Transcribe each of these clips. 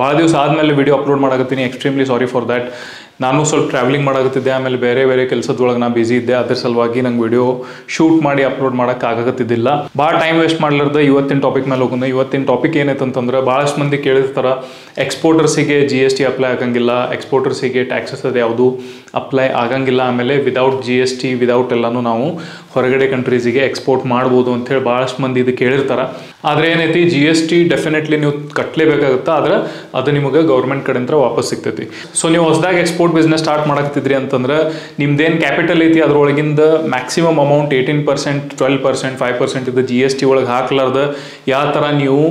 ಭಾಳ ದಿವಸ ಆದಮೇಲೆ ವಿಡಿಯೋ ಅಪ್ಲೋಡ್ ಮಾಡಕತ್ತೀನಿ. Extremely sorry for that. ನಾನು ಸ್ವಲ್ಪ ಟ್ರಾವೆಲಿಂಗ್ ಮಾಡಕತ್ತಿದ್ದೆ, ಆಮೇಲೆ ಬೇರೆ ಕೆಲಸದೊಳಗೆ ನಾನು ಬಿಸಿ ಇದ್ದೆ. ಅದ್ರ ಸಲುವಾಗಿ ನಂಗೆ ವಿಡಿಯೋ ಶೂಟ್ ಮಾಡಿ ಅಪ್ಲೋಡ್ ಮಾಡೋಕ್ಕಾಗತ್ತಿದ್ದಿಲ್ಲ. ಭಾಳ ಟೈಮ್ ವೇಸ್ಟ್ ಮಾಡ್ಲಾರ್ದೆ ಇವತ್ತಿನ ಟಾಪಿಕ್ ಮೇಲೆ ಹೋಗೋಣ. ಇವತ್ತಿನ ಟಾಪಿಕ್ ಏನೈತಂತಂದ್ರೆ, ಭಾಳಷ್ಟು ಮಂದಿ ಕೇಳಿರ್ತಾರೆ ಎಕ್ಸ್ಪೋರ್ಟರ್ಸಿಗೆ GST ಅಪ್ಲೈ ಆಗಂಗಿಲ್ಲ, ಎಕ್ಸ್ಪೋರ್ಟರ್ಸಿಗೆ ಟ್ಯಾಕ್ಸಸ್ ಅದು ಯಾವುದು ಅಪ್ಲೈ ಆಗಂಗಿಲ್ಲ, ಆಮೇಲೆ ವಿದೌಟ್ GST ವಿದೌಟ್ ಎಲ್ಲನೂ ನಾವು ಹೊರಗಡೆ ಕಂಟ್ರೀಸಿಗೆ ಎಕ್ಸ್ಪೋರ್ಟ್ ಮಾಡ್ಬೋದು ಅಂಥೇಳಿ ಭಾಳಷ್ಟು ಮಂದಿ ಇದು ಕೇಳಿರ್ತಾರೆ. ಆದರೆ ಏನೈತಿ, GST ಡೆಫಿನೆಟ್ಲಿ ನೀವು ಕಟ್ಟಲೇಬೇಕಾಗುತ್ತೆ, ಆದ್ರೆ ಅದು ನಿಮಗೆ ಗೌರ್ಮೆಂಟ್ ಕಡೆಯಿಂದ ವಾಪಸ್ ಸಿಗ್ತೈತಿ. ಸೊ ನೀವು ಹೊಸದಾಗಿ ಎಕ್ಸ್ಪೋರ್ಟ್ ಬಿಸ್ನೆಸ್ ಸ್ಟಾರ್ಟ್ ಮಾಡಕತ್ತಿದ್ರಿ ಅಂತಂದ್ರೆ ನಿಮ್ದೇನು ಕ್ಯಾಪಿಟಲ್ ಐತಿ ಅದರೊಳಗಿಂದ ಮ್ಯಾಕ್ಸಿಮಮ್ ಅಮೌಂಟ್ 18%, 12%, 5% ಇದು GST ಒಳಗೆ ಹಾಕ್ಲಾರ್ದ ಯಾವ ಥರ ನೀವು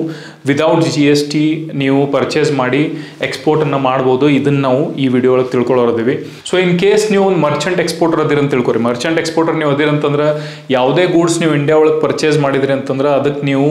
ವಿದೌಟ್ GST ನೀವು ಪರ್ಚೇಸ್ ಮಾಡಿ ಎಕ್ಸ್ಪೋರ್ಟನ್ನು ಮಾಡ್ಬೋದು, ಇದನ್ನು ನಾವು ಈ ವಿಡಿಯೋ ಒಳಗೆ ತಿಳ್ಕೊಳ್ಳೋದಿವಿ. ಸೊ ಇನ್ ಕೇಸ್ ನೀವು ಒಂದು ಮರ್ಚೆಂಟ್ ಎಕ್ಸ್ಪೋರ್ಟರ್ ಅದಿರಿ ಅಂತ ತಿಳ್ಕೊರಿ. ಮರ್ಚೆಂಟ್ ಎಕ್ಸ್ಪೋರ್ಟರ್ ನೀವು ಅದಿರಂತಂದ್ರೆ ಯಾವುದೇ ಗೂಡ್ಸ್ ನೀವು ಇಂಡಿಯಾ ಒಳಗೆ ಪರ್ಚೇಸ್ ಮಾಡಿದ್ರಿ ಅಂತಂದ್ರೆ ಅದಕ್ಕೆ ನೀವು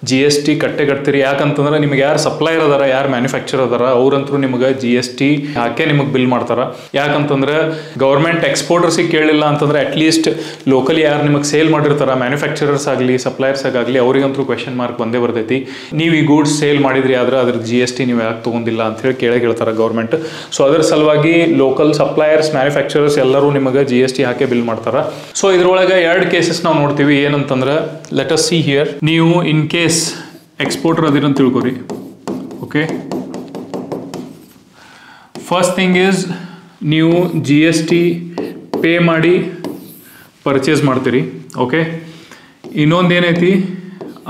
GST ಕಟ್ತೀರಿ. ಯಾಕಂತಂದ್ರೆ ನಿಮಗೆ ಯಾರು ಸಪ್ಲೈಯರ್ ಅದಾರ, ಯಾರು ಮ್ಯಾನುಫ್ಯಾಕ್ಚರ್ ಅದಾರ ಅವ್ರಂತರೂ ನಿಮಗೆ GST ಹಾಕೇ ನಿಮಗೆ ಬಿಲ್ ಮಾಡ್ತಾರೆ. ಯಾಕಂತಂದ್ರೆ ಗೌರ್ಮೆಂಟ್ ಎಕ್ಸ್ಪೋರ್ಟರ್ಸಿಗೆ ಕೇಳಿಲ್ಲ ಅಂತಂದ್ರೆ ಅಟ್ಲೀಸ್ಟ್ ಲೋಕಲಿ ಯಾರು ನಿಮಗೆ ಸೇಲ್ ಮಾಡಿರ್ತಾರ, ಮ್ಯಾನುಫ್ಯಾಕ್ಚರರ್ಸ್ ಆಗಲಿ ಸಪ್ಲೈಯರ್ಸ್ ಆಗಲಿ, ಅವ್ರಿಗಂತೂ ಕ್ವೆಶನ್ ಮಾರ್ಕ್ ಬಂದೇ ಬರ್ತೈತಿ. ನೀವು ಈ ಗೂಡ್ಸ್ ಸೇಲ್ ಮಾಡಿದ್ರಿ ಆದ್ರೆ ಅದ್ರ GST ನೀವು ಯಾಕೆ ತೊಗೊಂಡಿಲ್ಲ ಅಂತ ಹೇಳಿ ಕೇಳ್ತಾರೆ ಗೌರ್ಮೆಂಟ್. ಸೊ ಅದರ ಸಲುವಾಗಿ ಲೋಕಲ್ ಸಪ್ಲೈಯರ್ಸ್, ಮ್ಯಾನುಫ್ಯಾಕ್ಚರರ್ಸ್ ಎಲ್ಲರೂ ನಿಮಗೆ GST ಹಾಕೇ ಬಿಲ್ ಮಾಡ್ತಾರೆ. ಸೊ ಇದ್ರೊಳಗೆ 2 ಕೇಸಸ್ ನಾವು ನೋಡ್ತೀವಿ. ಏನಂತಂದ್ರೆ, ಲೆಟ್ ಅಸ್ ಸಿ ಹಿಯರ್. ನೀವು ಇನ್ ಕೇಸ್ ಎಕ್ಸ್ಪೋರ್ಟರ್ ಅದಿರಂತ ತಿಳ್ಕೊರಿ. ಓಕೆ, ಫಸ್ಟ್ ಥಿಂಗ್ ಈಸ್ ನೀವು GST ಪೇ ಮಾಡಿ ಪರ್ಚೇಸ್ ಮಾಡ್ತೀರಿ. ಓಕೆ, ಇನ್ನೊಂದು ಏನೈತಿ,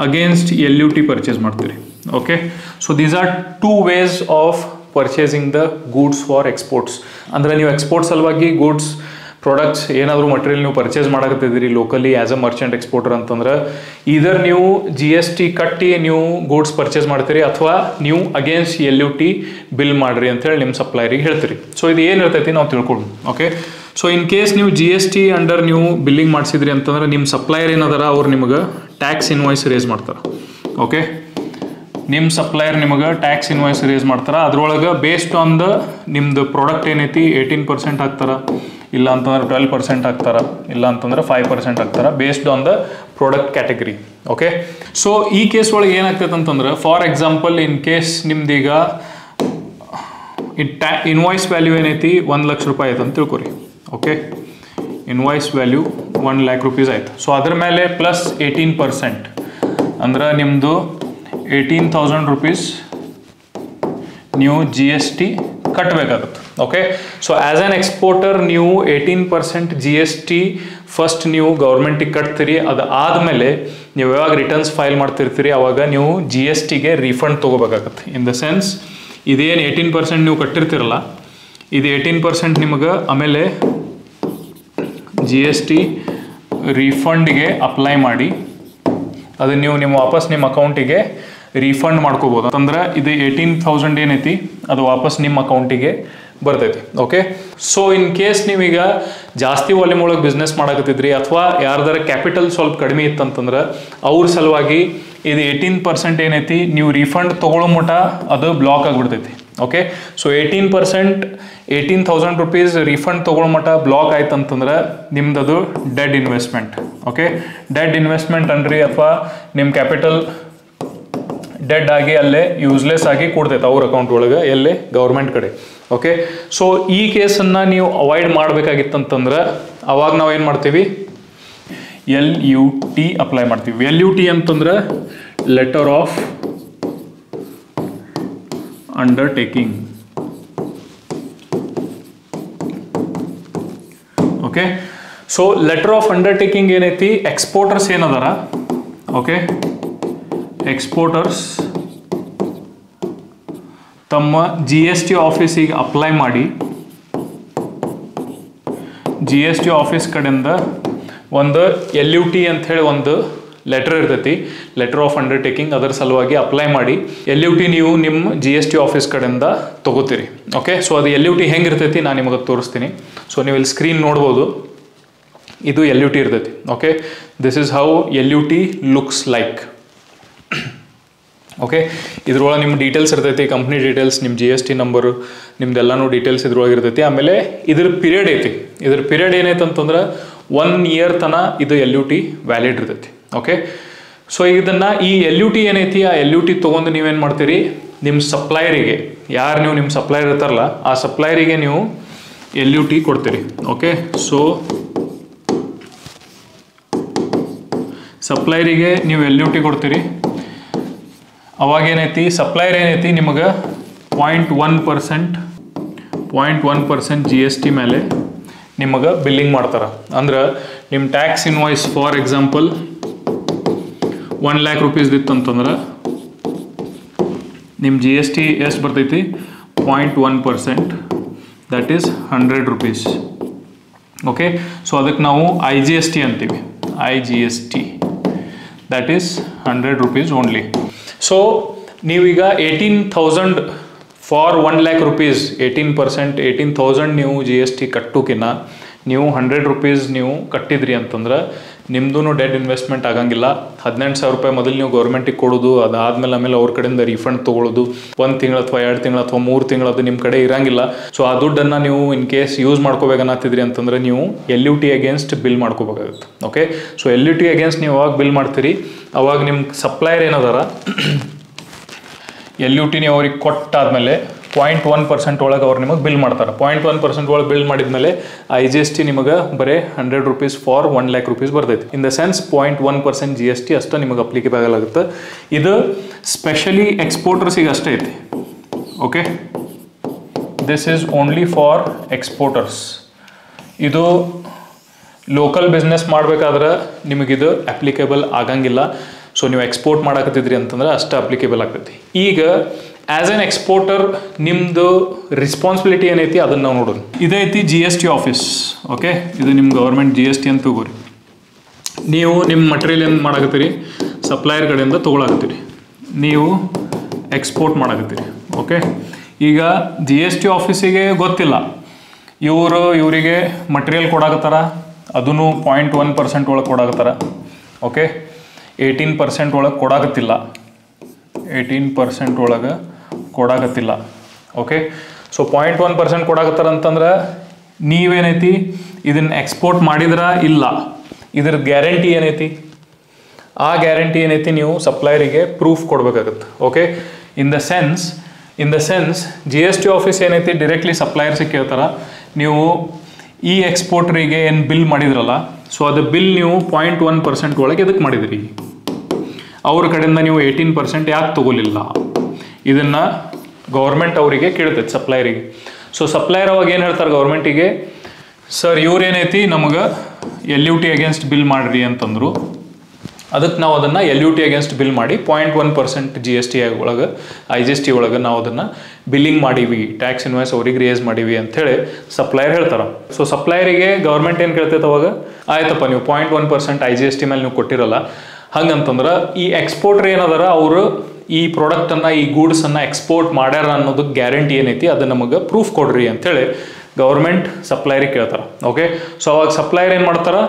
ಅಗೇನ್ಸ್ಟ್ LUT ಪರ್ಚೇಸ್ ಮಾಡ್ತೀರಿ. Okay, so these are 2 ways of purchasing the goods for exports. ಅಂದರೆ ನೀವು ಎಕ್ಸ್ಪೋರ್ಟ್ ಸಲುವಾಗಿ ಗೂಡ್ಸ್ ಪ್ರಾಡಕ್ಟ್ಸ್ ಏನಾದರೂ ಮಟೀರಿಯಲ್ ನೀವು ಪರ್ಚೇಸ್ ಮಾಡಕತ್ತಿದ್ದೀರಿ locally as a merchant exporter ಅಂತಂದ್ರೆ ಇದರ್ ನೀವು GST ಕಟ್ಟಿ ನೀವು ಗೂಡ್ಸ್ ಪರ್ಚೇಸ್ ಮಾಡ್ತೀರಿ, ಅಥವಾ ನೀವು ಅಗೇನ್ಸ್ಟ್ LUT ಬಿಲ್ ಮಾಡಿರಿ ಅಂತೇಳಿ ನಿಮ್ಮ ಸಪ್ಲೈರಿಗೆ ಹೇಳ್ತೀರಿ. ಸೊ ಇದು ಏನಿರ್ತೈತಿ ನಾವು ತಿಳ್ಕೊಳ್ಳಿ. ಓಕೆ, ಸೊ ಇನ್ ಕೇಸ್ ನೀವು GST ಅಂಡರ್ ನೀವು ಬಿಲ್ಲಿಂಗ್ ಮಾಡಿಸಿದ್ರಿ ಅಂತಂದ್ರೆ ನಿಮ್ಮ ಸಪ್ಲೈಯರ್ ಏನದಾರ ಅವ್ರು ನಿಮಗೆ ಟ್ಯಾಕ್ಸ್ ಇನ್ವಾಯ್ಸ್ ರೇಸ್ ಮಾಡ್ತಾರೆ. ಓಕೆ, ನಿಮ್ಮ ಸಪ್ಲೈಯರ್ ನಿಮಗೆ ಟ್ಯಾಕ್ಸ್ ಇನ್ವಾಯ್ಸ್ ರೇಸ್ ಮಾಡ್ತಾರೆ. ಅದ್ರೊಳಗೆ ಬೇಸ್ಡ್ ಆನ್ ದ ನಿಮ್ಮದು ಪ್ರಾಡಕ್ಟ್ ಏನೈತಿ 18% ಹಾಕ್ತಾರೆ, ಇಲ್ಲ ಅಂತಂದ್ರೆ 12% ಹಾಕ್ತಾರೆ, ಇಲ್ಲ ಅಂತಂದ್ರೆ 5% ಹಾಕ್ತಾರೆ, based on the product category. Okay, so ಈ ಕೇಸ್ ಒಳಗೆ ಏನಾಗ್ತೈತೆ ಅಂತಂದ್ರೆ, ಫಾರ್ ಎಕ್ಸಾಂಪಲ್ ಇನ್ ಕೇಸ್ ನಿಮ್ದೀಗ ಇನ್ವಾಯ್ಸ್ ವ್ಯಾಲ್ಯೂ ಏನೈತಿ 1 ಲಕ್ಷ ರೂಪಾಯಿ ಆಯ್ತು ಅಂತ ತಿಳ್ಕೊರಿ. Okay, invoice value 1 lakh rupees ಆಯ್ತು. ಸೊ ಅದ್ರ ಮೇಲೆ ಪ್ಲಸ್ 18% ಅಂದ್ರೆ ನಿಮ್ಮದು 18,000 rupees ನೀವು GST ಕಟ್ಟಬೇಕಾಗುತ್ತೆ. Okay, so as an exporter ನೀವು 18% GST ಫಸ್ಟ್ ನೀವು ಗೌರ್ಮೆಂಟಿಗೆ ಕಟ್ತೀರಿ. ಅದು ಆದಮೇಲೆ ನೀವು ಯಾವಾಗ ರಿಟರ್ನ್ಸ್ ಫೈಲ್ ಮಾಡ್ತಿರ್ತೀರಿ ಅವಾಗ ನೀವು GSTಗೆ ರೀಫಂಡ್ ತೊಗೋಬೇಕಾಗತ್ತೆ. ಇನ್ ದ ಸೆನ್ಸ್ ಇದೇನು 18% ನೀವು ಕಟ್ಟಿರ್ತೀರಲ್ಲ, ಇದು 18% ನಿಮಗೆ ಆಮೇಲೆ GST ರೀಫಂಡ್ಗೆ ಅಪ್ಲೈ ಮಾಡಿ ಅದನ್ನು ನೀವು ನಿಮ್ಮ ವಾಪಸ್ ನಿಮ್ಮ ಅಕೌಂಟಿಗೆ ರೀಫಂಡ್ ಮಾಡ್ಕೋಬೋದು. ಅಂತಂದ್ರೆ ಇದು 18,000 ಏನೈತಿ ಅದು ವಾಪಸ್ ನಿಮ್ಮ ಅಕೌಂಟಿಗೆ ಬರ್ತೈತಿ. ಓಕೆ, ಸೊ ಇನ್ ಕೇಸ್ ನೀವೀಗ ಜಾಸ್ತಿ ವಾಲ್ಯೂಮ್ ಒಳಗೆ ಬಿಸ್ನೆಸ್ ಮಾಡಕತ್ತಿದ್ರಿ ಅಥವಾ ಯಾರ್ದಾರ ಕ್ಯಾಪಿಟಲ್ ಸ್ವಲ್ಪ ಕಡಿಮೆ ಇತ್ತಂತಂದ್ರೆ ಅವ್ರ ಸಲುವಾಗಿ ಇದು 18% ಏನೈತಿ ನೀವು ರೀಫಂಡ್ ತೊಗೊಳ್ಳೋ ಮಟ್ಟ ಅದು ಬ್ಲಾಕ್ ಆಗಿಬಿಡ್ತೈತಿ. ಓಕೆ, ಸೊ 18% 18,000 rupees ರೀಫಂಡ್ ತೊಗೊಳ್ಳೋ ಮಟ್ಟ ಬ್ಲಾಕ್ ಆಯ್ತು ಅಂತಂದ್ರೆ ನಿಮ್ದು dead investment. Okay, dead investment ಅನ್ರಿ, ಅಥವಾ ನಿಮ್ಮ ಕ್ಯಾಪಿಟಲ್ ಡೆಡ್ ಆಗಿ ಅಲ್ಲೇ ಯೂಸ್ಲೆಸ್ ಆಗಿ ಕೊಡ್ತೈತೆ ಅವ್ರ ಅಕೌಂಟ್ ಒಳಗೆ, ಎಲ್ಲೇ ಗೌರ್ಮೆಂಟ್ ಕಡೆ. ಓಕೆ, ಸೊ ಈ ಕೇಸನ್ನು ನೀವು ಅವಾಯ್ಡ್ ಮಾಡಬೇಕಾಗಿತ್ತಂತಂದ್ರೆ ಅವಾಗ ನಾವು ಏನು ಮಾಡ್ತೀವಿ, LUT ಅಪ್ಲೈ ಮಾಡ್ತೀವಿ. LUT ಅಂತಂದ್ರೆ letter of undertaking. Okay, so letter of undertaking ಏನೈತಿ, ಎಕ್ಸ್ಪೋರ್ಟರ್ಸ್ ಏನದಾರ, ಓಕೆ, ಎಕ್ಸ್ಪೋರ್ಟರ್ಸ್ ತಮ್ಮ GST ಆಫೀಸಿಗೆ ಅಪ್ಲೈ ಮಾಡಿ GST ಆಫೀಸ್ ಕಡೆಯಿಂದ ಒಂದು LUT ಅಂಥೇಳಿ ಒಂದು ಲೆಟರ್ ಇರ್ತೈತಿ, ಲೆಟರ್ ಆಫ್ ಅಂಡರ್ಟೇಕಿಂಗ್. ಅದರ ಸಲುವಾಗಿ ಅಪ್ಲೈ ಮಾಡಿ LUT ನೀವು ನಿಮ್ಮ GST ಆಫೀಸ್ ಕಡೆಯಿಂದ ತೊಗೋತೀರಿ. ಓಕೆ, ಸೊ ಅದು LUT ಹೆಂಗಿರ್ತೈತಿ ನಾನು ನಿಮಗೆ ತೋರಿಸ್ತೀನಿ. ಸೊ ನೀವು ಇಲ್ಲಿ ಸ್ಕ್ರೀನ್ ನೋಡ್ಬೋದು, ಇದು LUT ಇರ್ತೈತಿ. Okay, this is how LUT looks like. Okay, ಇದ್ರೊಳಗೆ ನಿಮ್ಮ ಡೀಟೇಲ್ಸ್ ಇರ್ತೈತಿ, ಕಂಪ್ನಿ ಡೀಟೇಲ್ಸ್, ನಿಮ್ಮ GST ನಂಬರು, ನಿಮ್ದೆಲ್ಲನೂ ಡೀಟೇಲ್ಸ್ ಇದ್ರೊಳಗೆ ಇರ್ತೈತಿ. ಆಮೇಲೆ ಇದ್ರ ಪೀರಿಯಡ್ ಐತಿ, ಇದ್ರ ಪೀರಿಯಡ್ ಏನೈತೆ ಅಂತಂದ್ರೆ 1 year ತನಕ ಇದು LUT ವ್ಯಾಲಿಡ್ ಇರ್ತೈತಿ. ಓಕೆ, ಸೊ ಇದನ್ನು ಈ LUT ಏನೈತಿ ಆ LUT ತೊಗೊಂಡು ನೀವೇನು ಮಾಡ್ತೀರಿ ನಿಮ್ಮ ಸಪ್ಲೈಯರಿಗೆ, ಯಾರು ನೀವು ನಿಮ್ಮ ಸಪ್ಲೈಯರ್ ಇರ್ತಾರಲ್ಲ ಆ ಸಪ್ಲೈಯರಿಗೆ ನೀವು LUT ಕೊಡ್ತೀರಿ. ಓಕೆ, ಸೊ ಸಪ್ಲೈಯರಿಗೆ ನೀವು LUT ಕೊಡ್ತೀರಿ. ಅವಾಗೇನೈತಿ ಸಪ್ಲೈಯರ್ ಏನೈತಿ ನಿಮಗೆ 0.1% GST ಮೇಲೆ ನಿಮಗೆ ಬಿಲ್ಲಿಂಗ್ ಮಾಡ್ತಾರೆ. ಅಂದ್ರೆ ನಿಮ್ಮ tax invoice for example 1 lakh rupees ಇತ್ತಂತಂದ್ರೆ ನಿಮ್ಮ GST ಎಷ್ಟು ಬರ್ತೈತಿ 0.1%, that is 100 rupees. Okay, so ಅದಕ್ಕೆ ನಾವು IGST ಅಂತೀವಿ. IGST that is 100 rupees only. So ನೀವೀಗ 18,000 ಫಾರ್ 1 lakh rupees 18% 18,000 ನೀವು GST ಕಟ್ಟೋಕಿನ್ನ ನೀವು 100 rupees ನೀವು ಕಟ್ಟಿದ್ರಿ ಅಂತಂದ್ರೆ ನಿಮ್ಮದು ಡೆಡ್ ಇನ್ವೆಸ್ಟ್ಮೆಂಟ್ ಆಗಂಗಿಲ್ಲ. 18,000 ರೂಪಾಯಿ ಮೊದಲು ನೀವು ಗೌರ್ಮೆಂಟಿಗೆ ಕೊಡೋದು, ಅದಾದ್ಮೇಲೆ ಆಮೇಲೆ ಅವ್ರ ಕಡೆಯಿಂದ ರೀಫಂಡ್ ತೊಗೊಳ್ಳೋದು 1 ತಿಂಗಳು ಅಥವಾ 2 ತಿಂಗಳು ಅಥವಾ 3 ತಿಂಗಳು ಅದು ನಿಮ್ಮ ಕಡೆ ಇರಂಗಿಲ್ಲ. ಸೊ ಆ ದುಡ್ಡನ್ನು ನೀವು ಇನ್ ಕೇಸ್ ಯೂಸ್ ಮಾಡ್ಕೋಬೇಕನ್ನತ್ತಿದ್ರಿ ಅಂತಂದ್ರೆ ನೀವು LUT ಅಗೇನ್ಸ್ಟ್ ಬಿಲ್ ಮಾಡ್ಕೋಬೇಕಾಗುತ್ತೆ. ಓಕೆ, ಸೊ LUT ಅಗೇನ್ಸ್ಟ್ ನೀವು ಯಾವಾಗ ಬಿಲ್ ಮಾಡ್ತೀರಿ ಅವಾಗ ನಿಮ್ಮ ಸಪ್ಲೈಯರ್ ಏನದಾರ LUT ನೀವು ಅವ್ರಿಗೆ ಕೊಟ್ಟಾದ್ಮೇಲೆ 0.1% ಒಳಗೆ ಅವ್ರು ನಿಮಗೆ ಬಿಲ್ ಮಾಡ್ತಾರೆ. 0.1% ಒಳಗೆ ಬಿಲ್ ಮಾಡಿದ್ಮೇಲೆ IGST ನಿಮಗೆ ಬರೀ 100 rupees ಫಾರ್ 1 lakh rupees ಬರ್ತೈತಿ. ಇನ್ ದ ಸೆನ್ಸ್ 0.1% GST ಅಷ್ಟೇ ನಿಮಗೆ ಅಪ್ಲಿಕೇಬಲ್ ಆಗುತ್ತೆ. ಇದು ಸ್ಪೆಷಲಿ ಎಕ್ಸ್ಪೋರ್ಟರ್ಸಿಗೆ ಅಷ್ಟೇ ಐತಿ. Okay, this is only for exporters. ಇದು ಲೋಕಲ್ ಬಿಸ್ನೆಸ್ ಮಾಡಬೇಕಾದ್ರೆ ನಿಮಗಿದು ಅಪ್ಲಿಕೇಬಲ್ ಆಗಂಗಿಲ್ಲ. ಸೊ ನೀವು ಎಕ್ಸ್ಪೋರ್ಟ್ ಮಾಡಕತ್ತಿದ್ರಿ ಅಂತಂದ್ರೆ ಅಷ್ಟೇ ಅಪ್ಲಿಕೇಬಲ್ ಆಗ್ತೈತಿ. ಈಗ ಆ್ಯಸ್ ಎನ್ ಎಕ್ಸ್ಪೋರ್ಟರ್ ನಿಮ್ಮದು ರೆಸ್ಪಾನ್ಸಿಬಿಲಿಟಿ ಏನೈತಿ ಅದನ್ನು ನಾವು ನೋಡೋಣ. ಇದೈತಿ GST ಆಫೀಸ್. ಓಕೆ, ಇದು ನಿಮ್ಮ ಗೌರ್ಮೆಂಟ್ GST ಅಂತ ತಗೋರಿ. ನೀವು ನಿಮ್ಮ ಮಟೀರಿಯಲ್ ಏನು ಮಾಡಕತ್ತೀರಿ ಸಪ್ಲೈಯರ್ ಕಡೆಯಿಂದ ತೊಗೊಳಕತ್ತೀರಿ, ನೀವು ಎಕ್ಸ್ಪೋರ್ಟ್ ಮಾಡಕತ್ತೀರಿ. ಓಕೆ, ಈಗ GST ಆಫೀಸಿಗೆ ಗೊತ್ತಿಲ್ಲ ಇವರಿಗೆ ಮಟೀರಿಯಲ್ ಕೊಡಾಕತ್ತಾರ, ಅದೂ 0.1% ಒಳಗೆ ಕೊಡಾಕತ್ತಾರ. ಓಕೆ, 18% ಒಳಗೆ ಕೊಡಾಕತ್ತಿಲ್ಲ, 18% ಒಳಗೆ ಕೊಡಾಕತ್ತಿಲ್ಲ. ಓಕೆ, ಸೊ 0.1% ಕೊಡಾಕತ್ತಾರ ಅಂತಂದ್ರೆ ನೀವೇನೈತಿ ಇದನ್ನು ಎಕ್ಸ್ಪೋರ್ಟ್ ಮಾಡಿದ್ರ ಇಲ್ಲ, ಇದ್ರ ಗ್ಯಾರಂಟಿ ಏನೈತಿ ಆ ಗ್ಯಾರಂಟಿ ಏನೈತಿ ನೀವು ಸಪ್ಲೈಯರಿಗೆ ಪ್ರೂಫ್ ಕೊಡಬೇಕಾಗುತ್ತೆ. Okay, in the sense GST office ಏನೈತಿ ಡೈರೆಕ್ಟ್ಲಿ ಸಪ್ಲೈಯರ್ಸಿಗೆ ಕೇಳ್ತಾರ, ನೀವು ಈ ಎಕ್ಸ್ಪೋರ್ಟ್ರಿಗೆ ಏನು ಬಿಲ್ ಮಾಡಿದ್ರಲ್ಲ, ಸೊ ಅದು ಬಿಲ್ ನೀವು 0.1% ಒಳಗೆ ಎದಕ್ಕೆ ಮಾಡಿದಿರಿ, ಅವ್ರ ಕಡೆಯಿಂದ ನೀವು 18% ಯಾಕೆ ತೊಗೊಲಿಲ್ಲ, ಇದನ್ನು ಗೌರ್ಮೆಂಟ್ ಅವರಿಗೆ ಕೇಳ್ತೈತೆ ಸಪ್ಲೈಯರಿಗೆ. ಸೊ ಸಪ್ಲೈಯರ್ ಅವಾಗ ಏನು ಹೇಳ್ತಾರೆ ಗೌರ್ಮೆಂಟಿಗೆ, ಸರ್ ಇವ್ರೇನೈತಿ ನಮಗೆ LUT ಅಗೇನ್ಸ್ಟ್ ಬಿಲ್ ಮಾಡಿರಿ ಅಂತಂದರು. ಅದಕ್ಕೆ ನಾವು ಅದನ್ನು LUT ಅಗೇನ್ಸ್ಟ್ ಬಿಲ್ ಮಾಡಿ 0.1% GST ಒಳಗೆ IGST ಒಳಗೆ ನಾವು ಅದನ್ನು ಬಿಲ್ಲಿಂಗ್ ಮಾಡೀವಿ, ಟ್ಯಾಕ್ಸ್ ಇನ್ವಾಯ್ಸ್ ಅವ್ರಿಗೆ ರೇಸ್ ಮಾಡೀವಿ ಅಂಥೇಳಿ ಸಪ್ಲೈಯರ್ ಹೇಳ್ತಾರೆ. ಸೊ ಸಪ್ಲೈಯರಿಗೆ ಗೌರ್ಮೆಂಟ್ ಏನು ಕೇಳ್ತೈತೆ ಅವಾಗ, ಆಯ್ತಪ್ಪ ನೀವು 0.1% IGST ಮೇಲೆ ನೀವು ಕೊಟ್ಟಿರಲ್ಲ, ಹಂಗಂತಂದ್ರೆ ಈ ಎಕ್ಸ್ಪೋರ್ಟ್ರ್ ಏನದಾರ ಅವರು ಈ ಪ್ರಾಡಕ್ಟನ್ನು ಈ ಗೂಡ್ಸನ್ನು ಎಕ್ಸ್ಪೋರ್ಟ್ ಮಾಡ್ಯಾರ ಅನ್ನೋದಕ್ಕೆ ಗ್ಯಾರಂಟಿ ಏನೈತಿ ಅದು ನಮಗೆ ಪ್ರೂಫ್ ಕೊಡ್ರಿ ಅಂಥೇಳಿ ಗೌರ್ಮೆಂಟ್ ಸಪ್ಲೈಯರಿಗೆ ಕೇಳ್ತಾರೆ. ಓಕೆ, ಸೊ ಅವಾಗ ಸಪ್ಲೈಯರ್ ಏನು ಮಾಡ್ತಾರೆ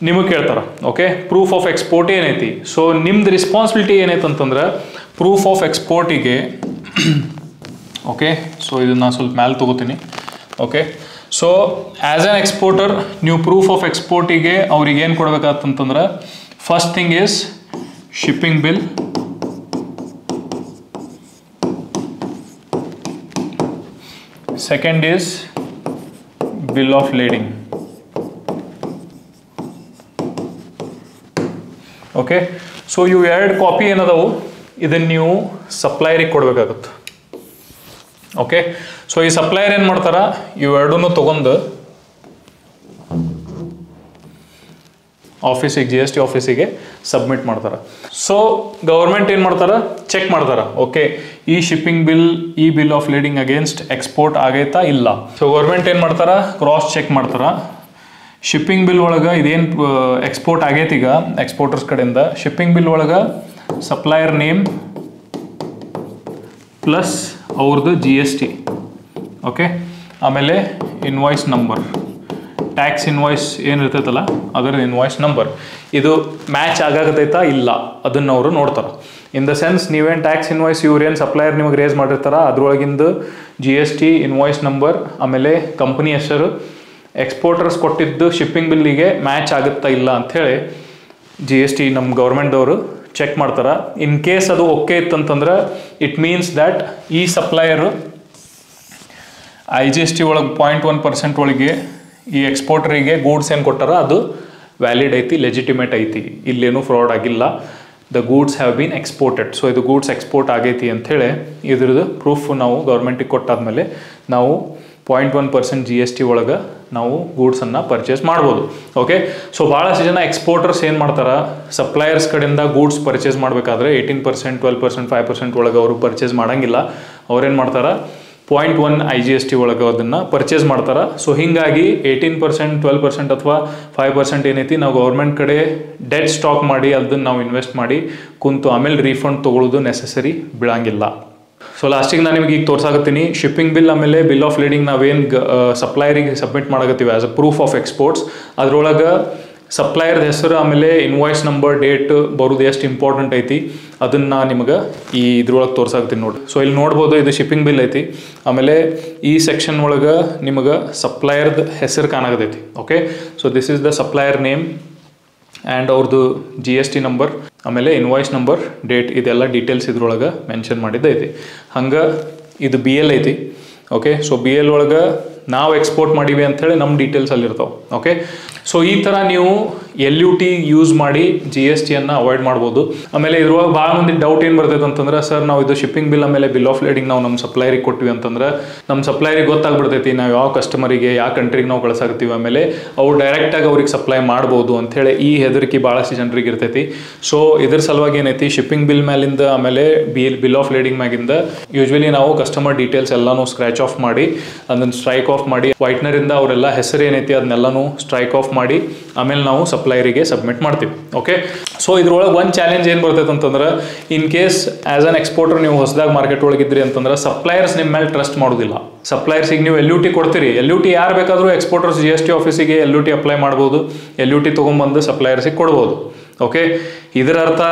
ನಿಮಗೆ ಕೇಳ್ತಾರೆ. ಓಕೆ, ಪ್ರೂಫ್ ಆಫ್ ಎಕ್ಸ್ಪೋರ್ಟ್ ಏನೈತಿ. ಸೊ ನಿಮ್ದು ರೆಸ್ಪಾನ್ಸಿಬಿಲಿಟಿ ಏನೈತೆ ಅಂತಂದ್ರೆ ಪ್ರೂಫ್ ಆಫ್ ಎಕ್ಸ್ಪೋರ್ಟಿಗೆ ಓಕೆ, ಸೊ ಇದನ್ನು ಸ್ವಲ್ಪ ಮ್ಯಾಲೆ ತೊಗೋತೀನಿ. Okay, so as an exporter ನೀವು ಪ್ರೂಫ್ ಆಫ್ ಎಕ್ಸ್ಪೋರ್ಟಿಗೆ ಅವ್ರಿಗೆ ಏನು ಕೊಡ್ಬೇಕಾಗತ್ತಂತಂದ್ರೆ first thing is shipping bill, second is bill of lading. Okay, so ಇವು 2 ಕಾಪಿ ಏನದಾವು ಇದನ್ನು ನೀವು ಸಪ್ಲೈಯರಿಗೆ ಕೊಡಬೇಕಾಗುತ್ತೆ. ಓಕೆ, ಸೊ ಈ ಸಪ್ಲೈಯರ್ ಏನು ಮಾಡ್ತಾರ ಇವೆರಡೂ ತೊಗೊಂಡು ಆಫೀಸಿಗೆ GST ಆಫೀಸಿಗೆ ಸಬ್ಮಿಟ್ ಮಾಡ್ತಾರೆ. ಸೊ ಗೌರ್ಮೆಂಟ್ ಏನು ಮಾಡ್ತಾರೆ ಚೆಕ್ ಮಾಡ್ತಾರೆ, ಓಕೆ ಈ ಶಿಪ್ಪಿಂಗ್ ಬಿಲ್ ಈ ಬಿಲ್ ಆಫ್ ಲೇಡಿಂಗ್ ಅಗೇನ್ಸ್ಟ್ ಎಕ್ಸ್ಪೋರ್ಟ್ ಆಗೈತಾ ಇಲ್ಲ. ಸೊ ಗೌರ್ಮೆಂಟ್ ಏನು ಮಾಡ್ತಾರೆ ಕ್ರಾಸ್ ಚೆಕ್ ಮಾಡ್ತಾರೆ. ಶಿಪ್ಪಿಂಗ್ ಬಿಲ್ ಒಳಗೆ ಇದೇನು ಎಕ್ಸ್ಪೋರ್ಟ್ ಆಗೈತಿ ಈಗ ಎಕ್ಸ್ಪೋರ್ಟರ್ಸ್ ಕಡೆಯಿಂದ ಶಿಪ್ಪಿಂಗ್ ಬಿಲ್ ಒಳಗೆ ಸಪ್ಲೈಯರ್ ನೇಮ್ ಪ್ಲಸ್ ಅವ್ರದ್ದು GST. ಓಕೆ, ಆಮೇಲೆ ಇನ್ವಾಯ್ಸ್ ನಂಬರ್, ಟ್ಯಾಕ್ಸ್ ಇನ್ವಾಯ್ಸ್ ಏನಿರ್ತೈತಲ್ಲ ಅದರ ಇನ್ವಾಯ್ಸ್ ನಂಬರ್ ಇದು ಮ್ಯಾಚ್ ಆಗಾಗತೈತಾ ಇಲ್ಲ ಅದನ್ನು ಅವರು ನೋಡ್ತಾರೆ. ಇನ್ ದ ಸೆನ್ಸ್ ನೀವೇನು ಟ್ಯಾಕ್ಸ್ ಇನ್ವಾಯ್ಸ್ ಇವ್ರೇನು ಸಪ್ಲೈಯರ್ ನಿಮಗೆ ರೇಸ್ ಮಾಡಿರ್ತಾರ ಅದ್ರೊಳಗಿಂದ GST ಇನ್ವಾಯ್ಸ್ ನಂಬರ್ ಆಮೇಲೆ ಕಂಪ್ನಿ ಹೆಸರು ಎಕ್ಸ್ಪೋರ್ಟರ್ಸ್ ಕೊಟ್ಟಿದ್ದು ಶಿಪ್ಪಿಂಗ್ ಬಿಲ್ಲಿಗೆ ಮ್ಯಾಚ್ ಆಗುತ್ತಾ ಇಲ್ಲ ಅಂಥೇಳಿ GST ನಮ್ಮ ಗೌರ್ಮೆಂಟ್ದವರು ಚೆಕ್ ಮಾಡ್ತಾರೆ. ಇನ್ ಕೇಸ್ ಅದು ಓಕೆ ಇತ್ತಂತಂದ್ರೆ ಇಟ್ ಮೀನ್ಸ್ ದ್ಯಾಟ್ ಈ ಸಪ್ಲೈಯರು IGST ಒಳಗೆ 0.1% ಒಳಗೆ ಈ ಎಕ್ಸ್ಪೋರ್ಟರಿಗೆ ಗೂಡ್ಸ್ ಏನು ಕೊಟ್ಟಾರ ಅದು ವ್ಯಾಲಿಡ್ ಐತಿ, ಲೆಜಿಟಿಮೇಟ್ ಐತಿ, ಇಲ್ಲೇನು ಫ್ರಾಡ್ ಆಗಿಲ್ಲ. The goods have been exported. So ಇದು ಗೂಡ್ಸ್ ಎಕ್ಸ್ಪೋರ್ಟ್ ಆಗೈತಿ ಅಂಥೇಳಿ ಇದ್ರದ್ದು ಪ್ರೂಫ್ ನಾವು ಗೌರ್ಮೆಂಟಿಗೆ ಕೊಟ್ಟಾದ್ಮೇಲೆ ನಾವು 0.1% GST ಒಳಗೆ ನಾವು ಗೂಡ್ಸನ್ನು ಪರ್ಚೇಸ್ ಮಾಡ್ಬೋದು. ಓಕೆ, ಸೊ ಭಾಳಷ್ಟು ಜನ ಎಕ್ಸ್ಪೋರ್ಟರ್ಸ್ ಏನು ಮಾಡ್ತಾರೆ, ಸಪ್ಲೈಯರ್ಸ್ ಕಡೆಯಿಂದ ಗೂಡ್ಸ್ ಪರ್ಚೇಸ್ ಮಾಡಬೇಕಾದ್ರೆ 18%, 12%, 5% ಒಳಗೆ ಅವರು ಪರ್ಚೇಸ್ ಮಾಡೋಂಗಿಲ್ಲ. ಅವ್ರೇನು ಮಾಡ್ತಾರೆ 0.1 IGST ಒಳಗೆ ಅದನ್ನು ಪರ್ಚೇಸ್ ಮಾಡ್ತಾರೆ. ಸೊ ಹೀಗಾಗಿ 18%, 12% ಅಥವಾ 5% ಏನೈತಿ ನಾವು ಗೌರ್ಮೆಂಟ್ ಕಡೆ ಡೆಟ್ ಸ್ಟಾಕ್ ಮಾಡಿ ಅದನ್ನು ನಾವು ಇನ್ವೆಸ್ಟ್ ಮಾಡಿ ಕುಂತು ಆಮೇಲೆ ರೀಫಂಡ್ ತೊಗೊಳ್ಳೋದು ನೆಸೆಸರಿ ಬೀಳಂಗಿಲ್ಲ. ಸೊ ಲಾಸ್ಟಿಗೆ ನಾನು ನಿಮಗೆ ಈಗ ತೋರ್ಸಾಕತ್ತೀನಿ ಶಿಪ್ಪಿಂಗ್ ಬಿಲ್ ಆಮೇಲೆ ಬಿಲ್ ಆಫ್ ಲೇಡಿಂಗ್ ನಾವೇನು ಸಪ್ಲೈಯರಿಗೆ ಸಬ್ಮಿಟ್ ಮಾಡಕತ್ತೀವಿ as a proof of exports, ಅದ್ರೊಳಗೆ ಸಪ್ಲೈಯರ್ದ ಹೆಸರು ಆಮೇಲೆ ಇನ್ವಾಯ್ಸ್ ನಂಬರ್ ಡೇಟ್ ಬರೋದು ಎಷ್ಟು ಇಂಪಾರ್ಟೆಂಟ್ ಐತಿ ಅದನ್ನು ನಿಮಗೆ ಈ ಇದ್ರೊಳಗೆ ತೋರ್ಸಾಕತ್ತೀನಿ ನೋಡಿ. ಸೊ ಇಲ್ಲಿ ನೋಡ್ಬೋದು ಇದು ಶಿಪ್ಪಿಂಗ್ ಬಿಲ್ ಐತಿ, ಆಮೇಲೆ ಈ ಸೆಕ್ಷನ್ ಒಳಗೆ ನಿಮಗೆ ಸಪ್ಲೈಯರ್ದ ಹೆಸರು ಕಾಣಾಕತೈತಿ. Okay, so this is the supplier name and ಅವ್ರದ್ದು GST ನಂಬರ್ ಆಮೇಲೆ ಇನ್ವಾಯ್ಸ್ ನಂಬರ್ ಡೇಟ್ ಇದೆಲ್ಲ ಡೀಟೇಲ್ಸ್ ಇದ್ರೊಳಗೆ ಮೆನ್ಷನ್ ಮಾಡಿದ್ದೈತಿ. ಹಂಗೆ ಇದು BL ಐತಿ. ಓಕೆ, ಸೊ BL ಒಳಗೆ ನಾವು ಎಕ್ಸ್ಪೋರ್ಟ್ ಮಾಡೀವಿ ಅಂಥೇಳಿ ನಮ್ಮ ಡೀಟೇಲ್ಸ್ ಅಲ್ಲಿರ್ತಾವೆ. ಓಕೆ, ಸೊ ಈ ಥರ ನೀವು LUT ಯೂಸ್ ಮಾಡಿ GSTಯನ್ನು ಅವಾಯ್ಡ್ ಮಾಡ್ಬೋದು. ಆಮೇಲೆ ಇದ್ರೊಳಗೆ ಭಾಳ ಮಂದಿ ಡೌಟ್ ಏನು ಬರ್ತೈತೆ ಅಂತಂದ್ರೆ, ಸರ್ ನಾವು ಇದು ಶಿಪ್ಪಿಂಗ್ ಬಿಲ್ ಆಮೇಲೆ ಬಿಲ್ ಆಫ್ ಲೇಡಿಂಗ್ ನಾವು ನಮ್ಮ ಸಪ್ಲೈರಿಗೆ ಕೊಟ್ವಿ ಅಂತಂದ್ರೆ ನಮ್ಮ ಸಪ್ಲೈರಿಗೆ ಗೊತ್ತಾಗ್ಬಿಡ್ತೈತಿ ನಾವು ಯಾವ ಕಸ್ಟಮರಿಗೆ ಯಾವ ಕಂಟ್ರಿಗೆ ನಾವು ಕಳ್ಸಾಕತ್ತೀವಿ, ಆಮೇಲೆ ಅವ್ರು ಡೈರೆಕ್ಟಾಗಿ ಅವ್ರಿಗೆ ಸಪ್ಲೈ ಮಾಡ್ಬೋದು ಅಂಥೇಳಿ ಈ ಹೆದರಿಕೆ ಭಾಳಷ್ಟು ಜನರಿಗೆ ಇರ್ತೈತಿ. ಸೊ ಇದ್ರ ಸಲುವಾಗಿ ಏನೈತಿ ಶಿಪ್ಪಿಂಗ್ ಬಿಲ್ ಮೇಲಿಂದ ಆಮೇಲೆ ಬಿಲ್ ಆಫ್ ಲೇಡಿಂಗ್ ಮ್ಯಾಗಿಂದ ಯೂಶ್ವಲಿ ನಾವು ಕಸ್ಟಮರ್ ಡೀಟೇಲ್ಸ್ ಎಲ್ಲನೂ ಸ್ಕ್ರ್ಯಾಚ್ ಆಫ್ ಮಾಡಿ ಅದನ್ನು ಸ್ಟ್ರೈಕ್ ಆಫ್ ಮಾಡಿ ವೈಟ್ನರಿಂದ ಅವರೆಲ್ಲ ಹೆಸರು ಏನೈತಿ ಅದನ್ನೆಲ್ಲನೂ ಸ್ಟ್ರೈಕ್ ಆಫ್ ಮಾಡಿ ಆಮೇಲೆ ನಾವು ಸಪ್ಲೈರಿಗೆ ಸಬ್ಮಿಟ್ ಮಾಡ್ತೀವಿ. ಓಕೆ, ಸೊ ಇದ್ರೊಳಗೆ ಒಂದು ಚಾಲೆಂಜ್ ಏನು ಬರ್ತೈತೆ ಅಂತಂದ್ರೆ, in case as an exporter ನೀವು ಹೊಸದಾಗಿ ಮಾರ್ಕೆಟ್ ಒಳಗಿದ್ರಿ ಅಂತಂದ್ರೆ ಸಪ್ಲೈಯರ್ಸ್ ನಿಮ್ಮ ಮೇಲೆ ಟ್ರಸ್ಟ್ ಮಾಡೋದಿಲ್ಲ. ಸಪ್ಲೈಯರ್ಸಿಗೆ ನೀವು LUT ಕೊಡ್ತೀರಿ, LUT ಯಾರು ಬೇಕಾದರೂ ಎಕ್ಸ್ಪೋರ್ಟರ್ಸ್ GST ಆಫೀಸಿಗೆ LUT ಅಪ್ಲೈ ಮಾಡ್ಬೋದು, LUT ತೊಗೊಂಬಂದು ಸಪ್ಲೈಯರ್ಸಿಗೆ ಕೊಡ್ಬೋದು. ಓಕೆ, ಇದರ ಅರ್ಥ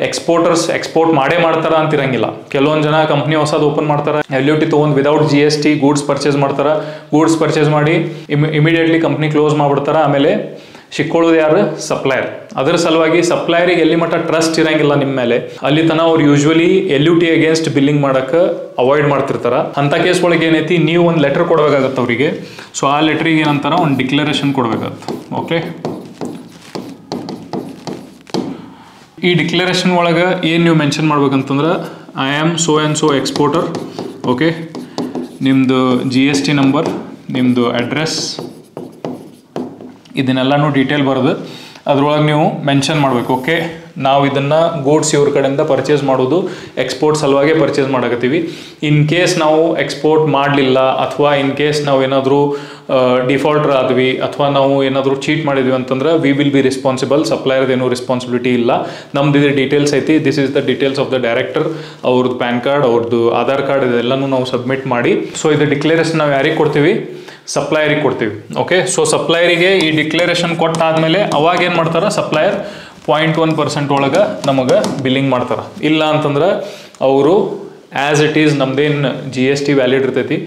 ಎಕ್ಸ್ಪೋರ್ಟರ್ಸ್ ಎಕ್ಸ್ಪೋರ್ಟ್ ಮಾಡ್ತಾರ ಅಂತಿರಂಗಿಲ್ಲ. ಕೆಲವೊಂದು ಜನ ಕಂಪ್ನಿ ಹೊಸದು ಓಪನ್ ಮಾಡ್ತಾರೆ, LUT ತೊಗೊಂಡು ವಿದೌಟ್ GST ಗೂಡ್ಸ್ ಪರ್ಚೇಸ್ ಮಾಡ್ತಾರೆ, ಗೂಡ್ಸ್ ಪರ್ಚೇಸ್ ಮಾಡಿ ಇಮಿಡಿಯೇಟ್ಲಿ ಕಂಪ್ನಿ ಕ್ಲೋಸ್ ಮಾಡ್ಬಿಡ್ತಾರೆ, ಆಮೇಲೆ ಸಿಕ್ಕೊಳ್ಳೋದು ಯಾರು ಸಪ್ಲೈಯರ್. ಅದರ ಸಲುವಾಗಿ ಸಪ್ಲೈಯರಿಗೆ ಎಲ್ಲಿ ಮಟ್ಟ ಟ್ರಸ್ಟ್ ಇರಂಗಿಲ್ಲ ನಿಮ್ಮ ಮೇಲೆ ಅಲ್ಲಿ ತನ ಅವ್ರು ಯೂಶ್ವಲಿ LUT ಅಗೇನ್ಸ್ಟ್ ಬಿಲ್ಲಿಂಗ್ ಮಾಡೋಕ್ಕೆ ಅವಾಯ್ಡ್ ಮಾಡ್ತಿರ್ತಾರೆ. ಅಂಥ ಕೇಸ್ ಒಳಗೆ ಏನೈತಿ ನೀವು ಒಂದು ಲೆಟರ್ ಕೊಡಬೇಕಾಗತ್ತೆ ಅವರಿಗೆ. ಸೊ ಆ ಲೆಟ್ರಿಗೆ ಏನಂತಾರ ಒಂದು ಡಿಕ್ಲರೇಷನ್ ಕೊಡಬೇಕಾಗತ್ತೆ. ಓಕೆ, ಈ ಡಿಕ್ಲರೇಷನ್ ಒಳಗೆ ಏನು ನೀವು ಮೆನ್ಷನ್ ಮಾಡ್ಬೇಕಂತಂದ್ರೆ I am so and so exporter. Okay, ನಿಮ್ಮದು GST ನಂಬರ್, ನಿಮ್ಮದು ಅಡ್ರೆಸ್, ಇದನ್ನೆಲ್ಲನೂ ಡೀಟೇಲ್ ಬರೋದು ಅದ್ರೊಳಗೆ ನೀವು ಮೆನ್ಷನ್ ಮಾಡಬೇಕು. ಓಕೆ, ನಾವು ಇದನ್ನು ಗೂಡ್ಸ್ ಇವ್ರ ಕಡೆಯಿಂದ ಪರ್ಚೇಸ್ ಮಾಡೋದು ಎಕ್ಸ್ಪೋರ್ಟ್ ಸಲುವಾಗಿ ಪರ್ಚೇಸ್ ಮಾಡಕತ್ತೀವಿ. ಇನ್ ಕೇಸ್ ನಾವು ಎಕ್ಸ್ಪೋರ್ಟ್ ಮಾಡಲಿಲ್ಲ ಅಥವಾ ಇನ್ ಕೇಸ್ ನಾವು ಏನಾದರೂ ಡಿಫಾಲ್ಟರ್ ಆದ್ವಿ ಅಥವಾ ನಾವು ಏನಾದರೂ ಚೀಟ್ ಮಾಡಿದ್ವಿ ಅಂತಂದ್ರೆ ವಿ ವಿಲ್ ಬಿ ರೆಸ್ಪಾನ್ಸಿಬಲ್. ಸಪ್ಲೈಯರ್ದು ಏನೂ ರೆಸ್ಪಾನ್ಸಿಬಿಲಿಟಿ ಇಲ್ಲ, ನಮ್ದು ಇದು ಡೀಟೇಲ್ಸ್ ಐತಿ. This is the details of the director, ಅವ್ರದ್ದು ಪ್ಯಾನ್ ಕಾರ್ಡ್, ಅವ್ರದ್ದು ಆಧಾರ್ ಕಾರ್ಡ್ ಇದೆಲ್ಲನೂ ನಾವು ಸಬ್ಮಿಟ್ ಮಾಡಿ ಸೊ ಇದು ಡಿಕ್ಲೇರೇಷನ್ ನಾವು ಯಾರಿಗೆ ಕೊಡ್ತೀವಿ, ಸಪ್ಲೈಯರಿಗೆ ಕೊಡ್ತೀವಿ. ಓಕೆ, ಸೊ ಸಪ್ಲೈಯರಿಗೆ ಈ ಡಿಕ್ಲೇರೇಷನ್ ಕೊಟ್ಟಾದ್ಮೇಲೆ ಅವಾಗ ಏನು ಮಾಡ್ತಾರೆ ಸಪ್ಲೈಯರ್ 0.1% ಒಳಗೆ ನಮಗೆ ಬಿಲ್ಲಿಂಗ್ ಮಾಡ್ತಾರೆ. ಇಲ್ಲ ಅಂತಂದ್ರೆ ಅವರು ಆ್ಯಸ್ ಇಟ್ ಈಸ್ ನಮ್ದೇನು GST ವ್ಯಾಲಿಡ್ ಇರ್ತೈತಿ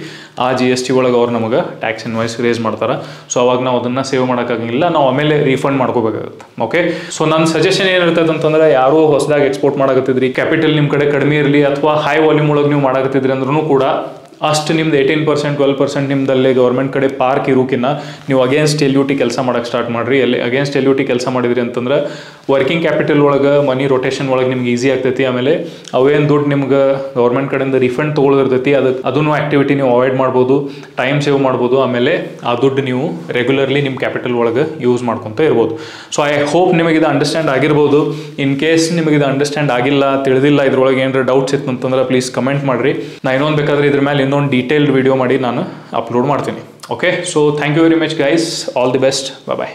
ಆ GST ಒಳಗೆ ಅವ್ರು ನಮಗೆ ಟ್ಯಾಕ್ಸ್ ಇನ್ವಾಯ್ಸ್ ರೇಸ್ ಮಾಡ್ತಾರೆ. ಸೊ ಅವಾಗ ನಾವು ಅದನ್ನು ಸೇವ್ ಮಾಡೋಕ್ಕಾಗಿಲ್ಲ, ನಾವು ಆಮೇಲೆ ರೀಫಂಡ್ ಮಾಡ್ಕೋಬೇಕಾಗುತ್ತೆ. ಓಕೆ, ಸೊ ನನ್ನ ಸಜೆಷನ್ ಏನಿರ್ತೈತೆ ಅಂತಂದ್ರೆ ಯಾರೂ ಹೊಸದಾಗಿ ಎಕ್ಸ್ಪೋರ್ಟ್ ಮಾಡಕತ್ತಿದ್ರಿ, ಕ್ಯಾಪಿಟಲ್ ನಿಮ್ಮ ಕಡೆ ಕಡಿಮೆ ಇರಲಿ ಅಥವಾ ಹೈ ವಾಲ್ಯೂಮ್ ಒಳಗೆ ನೀವು ಮಾಡಕತ್ತಿದ್ರಿ ಅಂದ್ರೂ ಕೂಡ ಅಷ್ಟು ನಿಮ್ದು 18%, 12% ನಿಮ್ದಲ್ಲಿ ಗೌರ್ಮೆಂಟ್ ಕಡೆ ಪಾರ್ಕ್ ಇರೋಕಿನ್ನ ನೀವು ಅಗೇನ್ಸ್ಟ್ LUT ಕೆಲಸ ಮಾಡೋಕ್ಕೆ ಸ್ಟಾರ್ಟ್ ಮಾಡಿರಿ. ಅಗೇನ್ಸ್ಟ್ LUT ಕೆಲಸ ಮಾಡಿದ್ರಿ ಅಂತಂದ್ರೆ ವರ್ಕಿಂಗ್ ಕ್ಯಾಪಿಟಲ್ ಒಳಗೆ ಮನಿ ರೊಟೇಷನ್ ಒಳಗೆ ನಿಮ್ಗೆ ಈಸಿ ಆಗ್ತೈತಿ. ಆಮೇಲೆ ಅವೇನು ದುಡ್ಡು ನಿಮ್ಗೆ ಗೌರ್ಮೆಂಟ್ ಕಡೆಯಿಂದ ರಿಫಂಡ್ ತೊಗೊಳೋದಿರ್ತೈತಿ ಅದನ್ನು ಆ್ಯಕ್ಟಿವಿಟಿ ನೀವು ಅವಾಯ್ಡ್ ಮಾಡ್ಬೋದು, ಟೈಮ್ ಸೇವ್ ಮಾಡ್ಬೋದು. ಆಮೇಲೆ ಆ ದುಡ್ಡು ನೀವು ರೆಗ್ಯುಲರ್ಲಿ ನಿಮ್ಮ ಕ್ಯಾಪಿಟಲ್ ಒಳಗೆ ಯೂಸ್ ಮಾಡ್ಕೊತ ಇರ್ಬೋದು. ಸೊ ಐ ಹೋಪ್ ನಿಮಗಿದು ಅಂಡರ್ಸ್ಟ್ಯಾಂಡ್ ಆಗಿರ್ಬೋದು. ಇನ್ ಕೇಸ್ ನಿಮಗಿದು ಅಂಡರ್ಸ್ಟ್ಯಾಂಡ್ ಆಗಿಲ್ಲ, ತಿಳಿದಿಲ್ಲ, ಇದ್ರೊಳಗೆ ಏನಾರ ಡೌಟ್ಸ್ ಇತ್ತು ಅಂತಂದ್ರೆ ಪ್ಲೀಸ್ ಕಮೆಂಟ್ ಮಾಡಿರಿ. ನಾನು ಇನ್ನೊಂದು ಬೇಕಾದ್ರೆ ಇದ್ರ ಮೇಲೆ ಇನ್ನೊಂದು ಡೀಟೇಲ್ಡ್ ವಿಡಿಯೋ ಮಾಡಿ ನಾನು ಅಪ್ಲೋಡ್ ಮಾಡ್ತೀನಿ. Okay, so thank you very much guys, all the best, bye.